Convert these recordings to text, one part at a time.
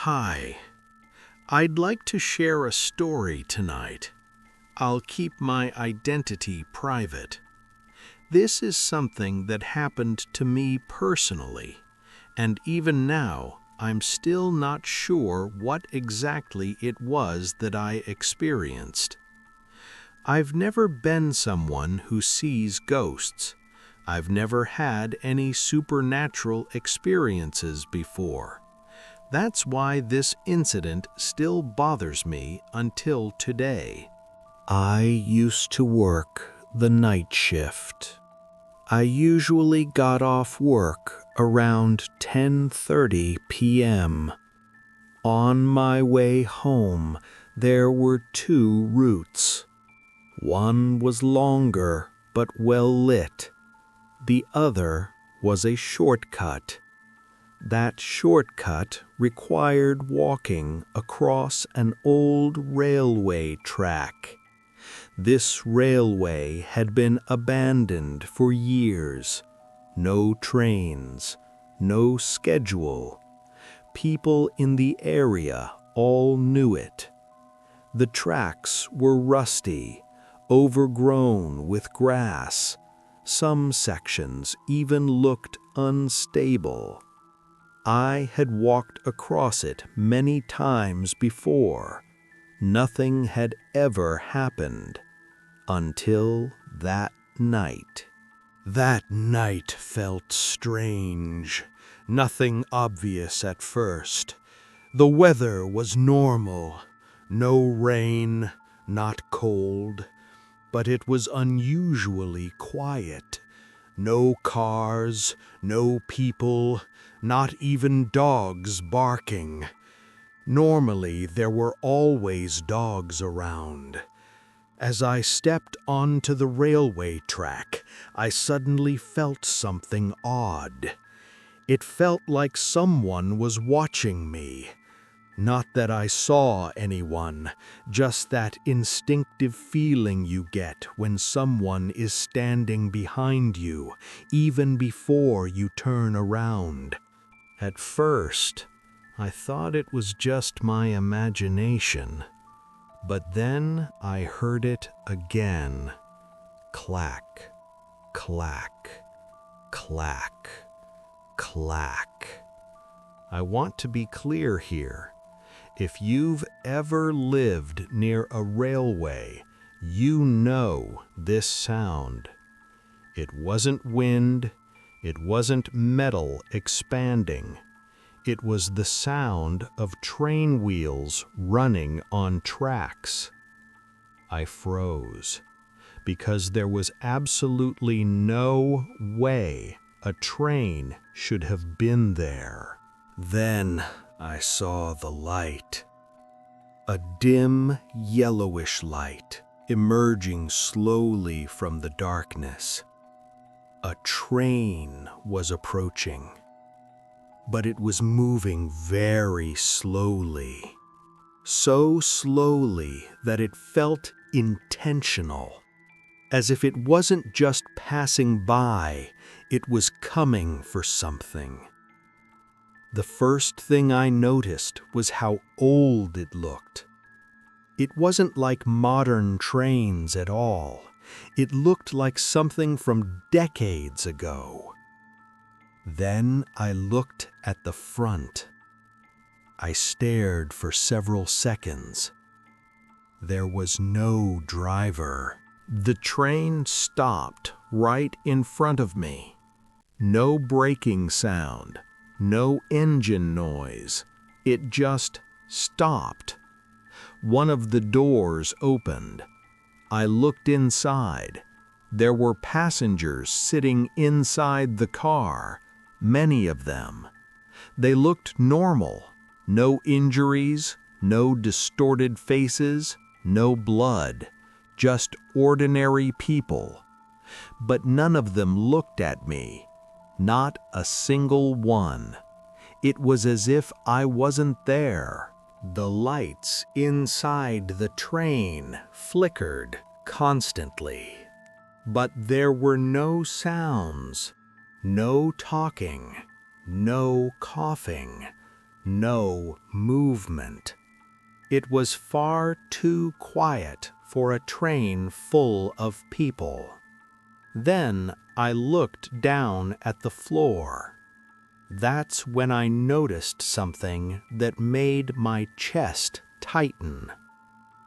Hi, I'd like to share a story tonight. I'll keep my identity private. This is something that happened to me personally, and even now I'm still not sure what exactly it was that I experienced. I've never been someone who sees ghosts. I've never had any supernatural experiences before. That's why this incident still bothers me until today. I used to work the night shift. I usually got off work around 10:30 p.m. On my way home, there were two routes. One was longer but well lit. The other was a shortcut. That shortcut required walking across an old railway track. This railway had been abandoned for years. No trains, no schedule. People in the area all knew it. The tracks were rusty, overgrown with grass. Some sections even looked unstable. I had walked across it many times before. Nothing had ever happened until that night. That night felt strange. Nothing obvious at first. The weather was normal. No rain, not cold. But it was unusually quiet. No cars, no people, not even dogs barking. Normally, there were always dogs around. As I stepped onto the railway track, I suddenly felt something odd. It felt like someone was watching me. Not that I saw anyone, just that instinctive feeling you get when someone is standing behind you, even before you turn around. At first, I thought it was just my imagination, but then I heard it again. Clack, clack, clack, clack. I want to be clear here. If you've ever lived near a railway, you know this sound. It wasn't wind, it wasn't metal expanding. It was the sound of train wheels running on tracks. I froze, because there was absolutely no way a train should have been there. Then I saw the light. A dim, yellowish light emerging slowly from the darkness. A train was approaching, but it was moving very slowly. So slowly that it felt intentional, as if it wasn't just passing by, it was coming for something. The first thing I noticed was how old it looked. It wasn't like modern trains at all. It looked like something from decades ago. Then I looked at the front. I stared for several seconds. There was no driver. The train stopped right in front of me. No braking sound. No engine noise. It just stopped. One of the doors opened. I looked inside. There were passengers sitting inside the car, many of them. They looked normal. No injuries, no distorted faces, no blood. Just ordinary people. But none of them looked at me. Not a single one. It was as if I wasn't there. The lights inside the train flickered constantly. But there were no sounds, no talking, no coughing, no movement. It was far too quiet for a train full of people. Then I looked down at the floor. That's when I noticed something that made my chest tighten.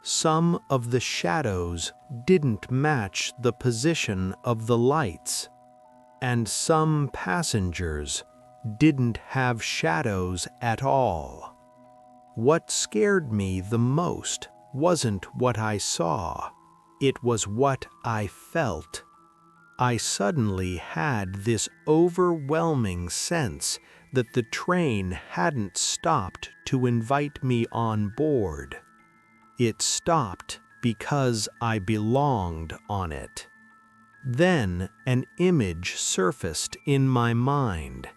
Some of the shadows didn't match the position of the lights, and some passengers didn't have shadows at all. What scared me the most wasn't what I saw, it was what I felt. I suddenly had this overwhelming sense that the train hadn't stopped to invite me on board. It stopped because I belonged on it. Then an image surfaced in my mind,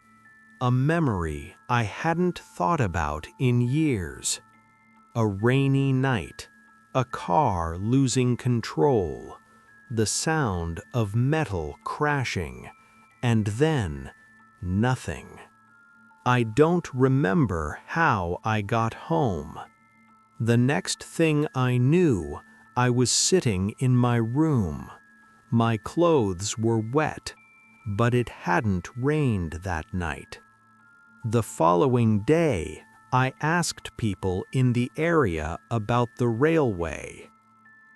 a memory I hadn't thought about in years. A rainy night, a car losing control, the sound of metal crashing, and then nothing. I don't remember how I got home. The next thing I knew, I was sitting in my room. My clothes were wet, but it hadn't rained that night. The following day, I asked people in the area about the railway.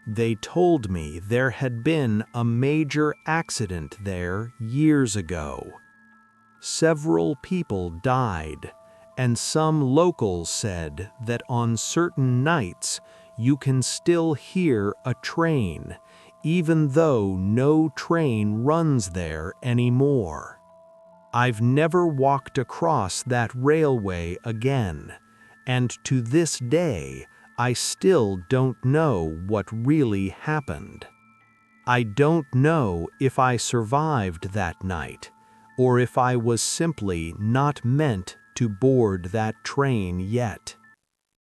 They told me there had been a major accident there years ago. Several people died, and some locals said that on certain nights you can still hear a train, even though no train runs there anymore. I've never walked across that railway again, and to this day, I still don't know what really happened. I don't know if I survived that night, or if I was simply not meant to board that train yet.